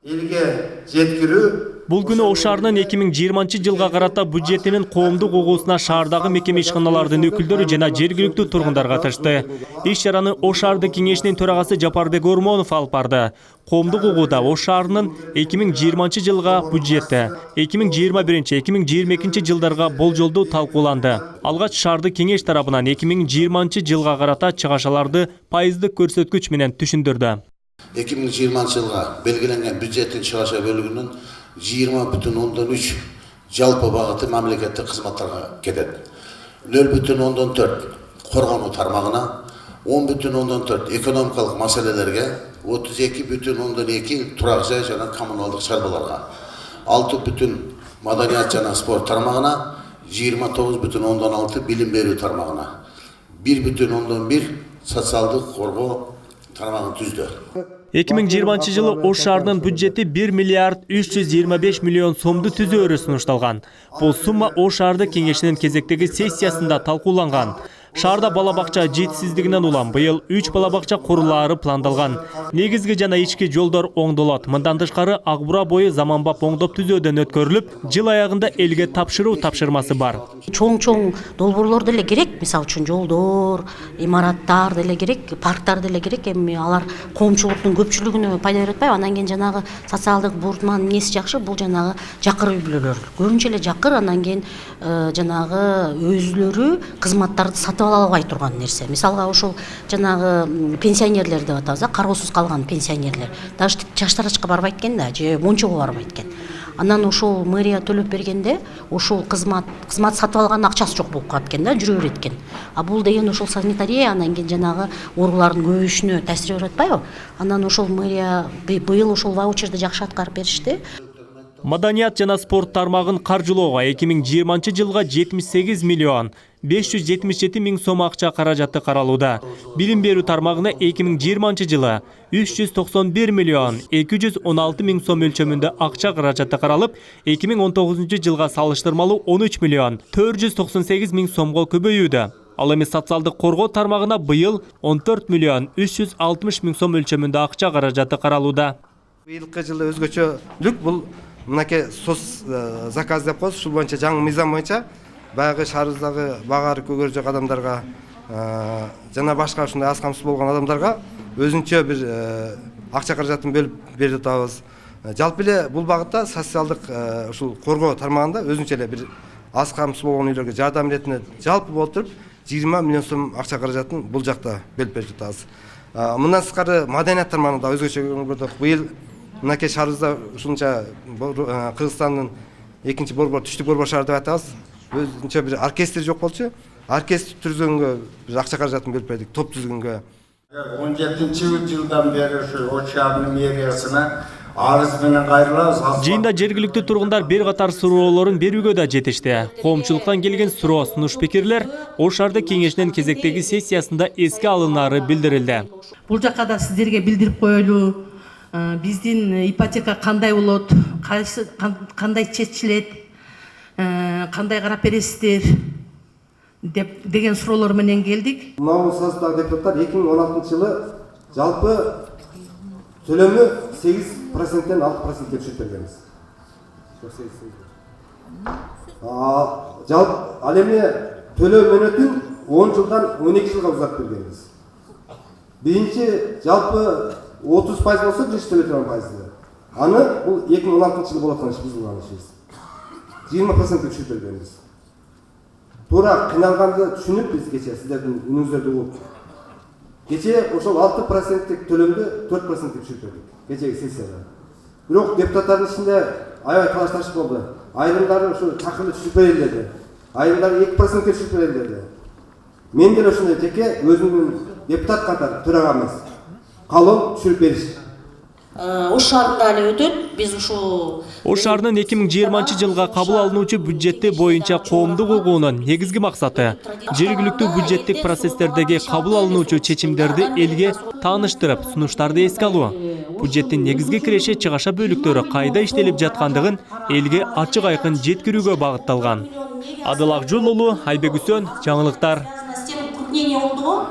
Элге жеткирүү Бул күнү Ош шаарынын 2020 жылга карата бюджетинин коомдук угуусуна шаардагы мекеме ишканалардын өкүлдөрү жана жергиликтүү тургундар катышты. Иш чараны Ош шаардык кеңешинин төрагасы Жапарбек Ормонов алып барды. Коомдук угууда Ош шаарынын 2020 жылга бюджети 2021-2022 жылдарга болжолдуу талкууланды. Алгач шаардык кеңеш тарабынан 2020 жылга карата чыгашаларды пайыздык көрсөткүч менен түшүндүрдү. 2020 жылга белгиленген бюджеттин чыгаша бөлүгүнүн 20,3 жалпы багыты мамлекеттик кызматтарга кетет. 0,4 коргонуу тармагына, 10,4 экономикалык маселелерге, 32,2 турак жай жана коммуналдык чарбаларга, 6 маданият жана спорт тармагына, 29,6 билим берүү тармагына, 1,1 социалдык коргоо тармагын түздү. 2020 жылы Ош шаарынын бюджети 1 миллиард 325 миллион сомду түзөөрү сунушталган. Бул сумма Ош шаардык кеңешинин кезектеги сессиясында талкууланган. Шаарда балабакча жетишсиздигинен улам быйыл 3 балабакча курулаары пландалган. Негизги жана ички жолдор оңдолот. Мындан тышкары Ак Бура бою заманбап оңдоп түзөөдөн өткөрүлүп, жыл аягында элге тапшыруу тапшырмасы бар. Чоң долбоорлор деле керек, мисалы үчүн жолдор, имараттар деле керек, парктар деле керек. Эми алар коомчулуктун көпчүлүгүнө пайда берет атпайбы? Андан кийин жанагы социалдык бурманын эмеси жакшы, бул жанагы жакыр үй бүлөлөр. Көбүнчө эле жакыр, андан кийин жанагы өзүлөрү кызматтарды сатып ала албай турган нерсе. Мисалга ошол жанагы пенсионерлер деп атабыз, кароосуз калган пенсионерлер. Даже чаштарачка барбайт экен да, же мончого барбайт экен. Анан ошол мэрия төлөп бергенде ошол кызмат сатып алган акчасы жок болуп калат экен да, жүрө берет экен. А бул деген ошол санитария, анан кийин жанагы оорулардын көбөйүшүнө таасир берип атпайбы? Анан ошол мэрия быйыл ошол ваучерди жакшы аткарып беришти. Маданият жана спорт тармагын каржылоого 2020 жылга 78 миллион 577 миң сом акча каражаты каралууда. Билим берүү тармагына 2020 жылы 391 миллион 216 миң сом өлчөмүндө акча каражаты каралып, 2019 жылга салыштырмалуу 13 миллион 498 миң сомго көбөйүүдө. Ал эми социалдык коргоо тармагына быйыл 14 миллион 360 миң сом өлчөмүндө акча каражаты каралууда. Быйылкы жылы өзгөчөлүк бул мынакей сос заказ деп коебуз. Ушул боюнча жаңы мыйзам боюнча баягы шаарыбыздагы багары көгөрү жок адамдарга жана башка ушундай аз камсыз болгон адамдарга өзүнчө бир акча каражатын бөлүп берип атабыз. Жалпы эле бул багытта социалдык ушул коргоо тармагында өзүнчө эле бир аз камсыз болгон үйлөргө жардам иретине жалпы болуп туруп 20 миллион сом акча каражатын бул жакта бөлүп берип атабыз. Мындан тышкары маданият тармагында өзгөчө көрдүк. Быйыл мынакей шаарыбызда ушунча Кыргызстандын экинчи борбор, түштүк борбор шаар деп атабыз. Өзүнчө бир оркестр жок болчу. Оркестр түзгөнгө бир акча каражатын бөлүп бердик, топ түзгөнгө. 17 жылдан бери ушу Ош шаарынын мэриясына арыз менен кайрылабыз. Жыйында жергиликтүү тургундар бир катар суроолорун берүүгө да жетишти. Коомчулуктан келген суроо, сунуш пикирлер Ош шаардык кеңешинин кезектеги сессиясында эске алынаары билдирилди. Бул жакка да сиздерге билдирип коелу. Биздин ипотека кандай болот, кандай чечилет, кандай карап бересиздер деген суроолор менен келдик. Мынау составдагы депутаттар 2016 жылы жалпы төлөмү 8%-тен 6%-ке түшүрүп бергенбиз. Жалпы ал эми төлөө мөөнөтүн 10 жылдан 12 жылга узартып бергенбиз. Биринчи жалпы 30% болса биринчи төлөй турган пайызы. Аны бул 2016 жылы болот иш бузулган ишибиз. 20%-ке түшүрүп бергенбиз. Туура кыйналганды түшүнүп биз кече сиздердин үнүңүздөрдү угуп кече ошол 6%-тик төлөмдү 4%-ке түшүрүп бердик кечеги сессияда. Бирок депутаттардын ичинде аябай талаш-тартыш болду. Айрымдары ушу такырды түшүрүп берели деди. Айрымдары 2%-ке түшүрүп берели деди. Мен деле ошондой жеке өзүмдүн депутат катары төрагамыз калон түшүрүп бериш. Ош шаарында эле өтөт. Биз ушул Ош шаарынын 2020 жылга кабыл алынуучу бюджети боюнча коомдук угуунун негизги максаты жергиликтүү бюджеттик процесстердеги кабыл алынуучу чечимдерди элге тааныштырып, сунуштарды эске алуу. Бюджеттин негизги киреше чыгаша бөлүктөрү кайда иштелип жаткандыгын элге ачык айкын жеткирүүгө багытталган. Адыл Акжол уулу, Айбек Үсөн, жаңылыктар. крупнение болду го.